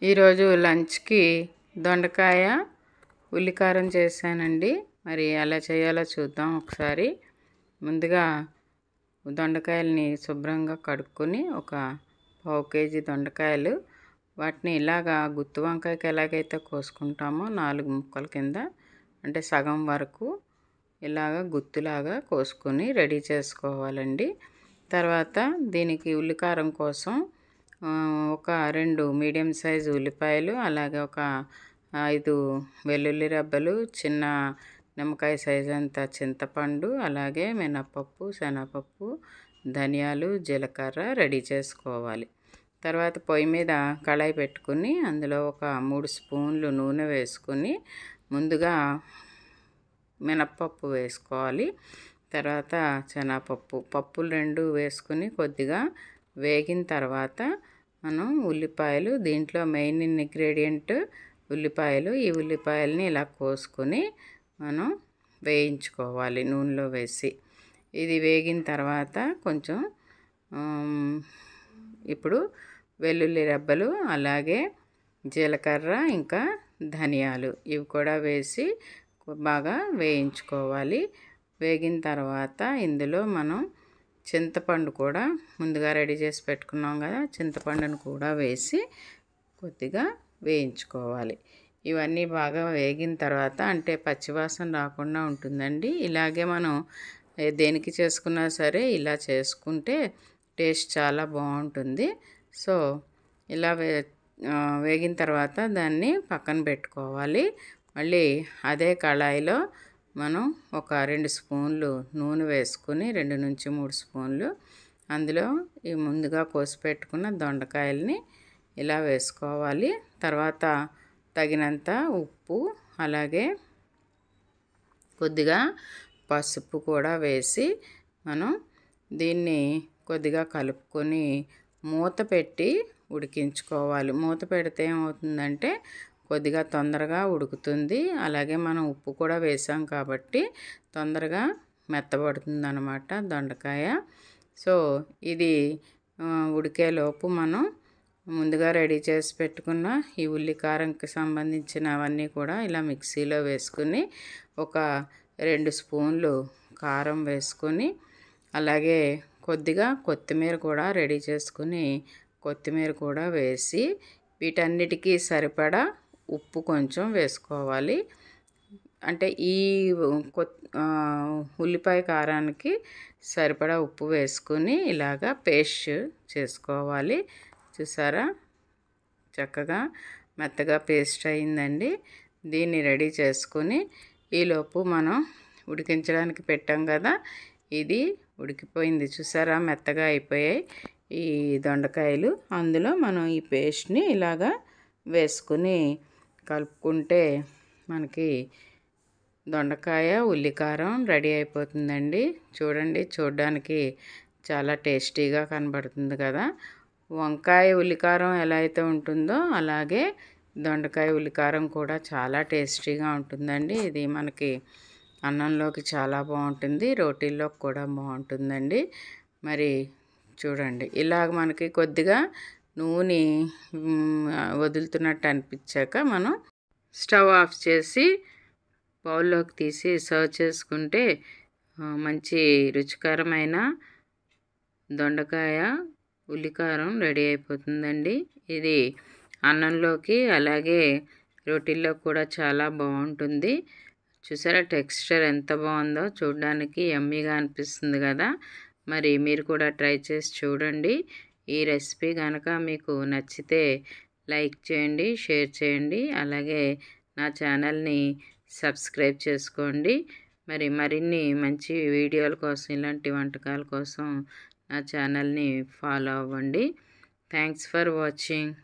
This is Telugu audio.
ఈరోజు లంచ్కి దొండకాయ ఉల్లికారం చేశానండి. మరి ఎలా చేయాలో చూద్దాం ఒకసారి. ముందుగా దొండకాయల్ని శుభ్రంగా కడుక్కొని ఒక పావు కేజీ దొండకాయలు వాటిని ఇలాగా గుత్తి వంకాయకి ఎలాగైతే కోసుకుంటామో 4 ముక్కల కింద అంటే సగం వరకు ఇలాగ గుత్తులాగా కోసుకొని రెడీ చేసుకోవాలండి. తర్వాత దీనికి ఉల్లికారం కోసం ఒక 2 మీడియం సైజు ఉల్లిపాయలు, అలాగే ఒక 5 వెల్లుల్లి రెబ్బలు, చిన్న నిమ్మకాయ సైజు అంత చింతపండు, అలాగే మినపప్పు, శనగపప్పు, ధనియాలు, జీలకర్ర రెడీ చేసుకోవాలి. తర్వాత పొయ్యి మీద కళాయి పెట్టుకుని అందులో ఒక 3 స్పూన్లు నూనె వేసుకుని ముందుగా మినపప్పు వేసుకోవాలి. తర్వాత శనగపప్పు, పప్పులు 2 వేసుకుని కొద్దిగా వేగిన తర్వాత మనం ఉల్లిపాయలు, దీంట్లో మెయిన్ ఇంగ్రీడియంట్ ఉల్లిపాయలు. ఈ ఉల్లిపాయలని ఇలా కోసుకొని మనం వేయించుకోవాలి నూనెలో వేసి. ఇది వేగిన తర్వాత కొంచెం ఇప్పుడు వెల్లుల్లి రెబ్బలు, అలాగే జీలకర్ర, ఇంకా ధనియాలు ఇవి కూడా వేసి బాగా వేయించుకోవాలి. వేగిన తర్వాత ఇందులో మనం చింతపండు కూడా ముందుగా రెడీ చేసి పెట్టుకున్నాం కదా, చింతపండును కూడా వేసి కొద్దిగా వేయించుకోవాలి. ఇవన్నీ బాగా వేగిన తర్వాత అంటే పచ్చివాసన రాకుండా ఉంటుందండి. ఇలాగే మనం దేనికి చేసుకున్నా సరే ఇలా చేసుకుంటే టేస్ట్ చాలా బాగుంటుంది. సో ఇలా వేగిన తర్వాత దాన్ని పక్కన పెట్టుకోవాలి. మళ్ళీ అదే కళాయిలో మనం ఒక 2 స్పూన్లు నూనె వేసుకుని 2 నుంచి 3 స్పూన్లు అందులో ఈ ముందుగా కోసి పెట్టుకున్న దొండకాయల్ని ఇలా వేసుకోవాలి. తర్వాత తగినంత ఉప్పు, అలాగే కొద్దిగా పసుపు కూడా వేసి మనం దీన్ని కొద్దిగా కలుపుకొని మూత పెట్టి ఉడికించుకోవాలి. మూత పెడితే ఏమవుతుందంటే కొద్దిగా తొందరగా ఉడుకుతుంది. అలాగే మనం ఉప్పు కూడా వేసాం కాబట్టి తొందరగా మెత్తబడుతుంది అన్నమాట దొండకాయ. సో ఇది ఉడికేలోపు మనం ముందుగా రెడీ చేసి పెట్టుకున్న ఈ ఉల్లికారంకి సంబంధించినవన్నీ కూడా ఇలా మిక్సీలో వేసుకుని ఒక 2 స్పూన్లు కారం వేసుకొని, అలాగే కొద్దిగా కొత్తిమీర కూడా రెడీ చేసుకుని కొత్తిమీర కూడా వేసి వీటన్నిటికీ సరిపడా ఉప్పు కొంచెం వేసుకోవాలి. అంటే ఈ ఉల్లిపాయ కారానికి సరిపడా ఉప్పు వేసుకుని ఇలాగా పేస్ట్ చేసుకోవాలి. చూసారా, చక్కగా మెత్తగా పేస్ట్ అయిందండి. దీన్ని రెడీ చేసుకుని ఈలోపు మనం ఉడికించడానికి పెట్టాం కదా, ఇది ఉడికిపోయింది. చూసారా, మెత్తగా అయిపోయాయి ఈ దొండకాయలు. అందులో మనం ఈ పేస్ట్ని ఇలాగా వేసుకుని కలుపుకుంటే మనకి దొండకాయ ఉల్లికారం రెడీ అయిపోతుందండి. చూడండి, చూడడానికి చాలా టేస్టీగా కనబడుతుంది కదా. వంకాయ ఉల్లికారం ఎలా అయితే ఉంటుందో అలాగే దొండకాయ ఉల్లికారం కూడా చాలా టేస్టీగా ఉంటుందండి. ఇది మనకి అన్నంలోకి చాలా బాగుంటుంది, రోటీల్లోకి కూడా బాగుంటుందండి. మరి చూడండి, ఇలాగ మనకి కొద్దిగా నూనె వదులుతున్నట్టు అనిపించాక మనం స్టవ్ ఆఫ్ చేసి బౌల్లోకి తీసి సర్వ్ చేసుకుంటే మంచి రుచికరమైన దొండకాయ ఉల్లికారం రెడీ అయిపోతుందండి. ఇది అన్నంలోకి అలాగే రోటీల్లో కూడా చాలా బాగుంటుంది. చూసారా, టెక్స్చర్ ఎంత బాగుందో, చూడడానికి యమ్మీగా అనిపిస్తుంది కదా. మరి మీరు కూడా ట్రై చేసి చూడండి. ఈ రెసిపీ కనుక మీకు నచ్చితే లైక్ చేయండి, షేర్ చేయండి, అలాగే నా ఛానల్ని సబ్స్క్రైబ్ చేసుకోండి. మరిన్ని మంచి వీడియోల కోసం, ఇలాంటి వంటకాల కోసం నా ఛానల్ని ఫాలో అవ్వండి. Thanks for watching.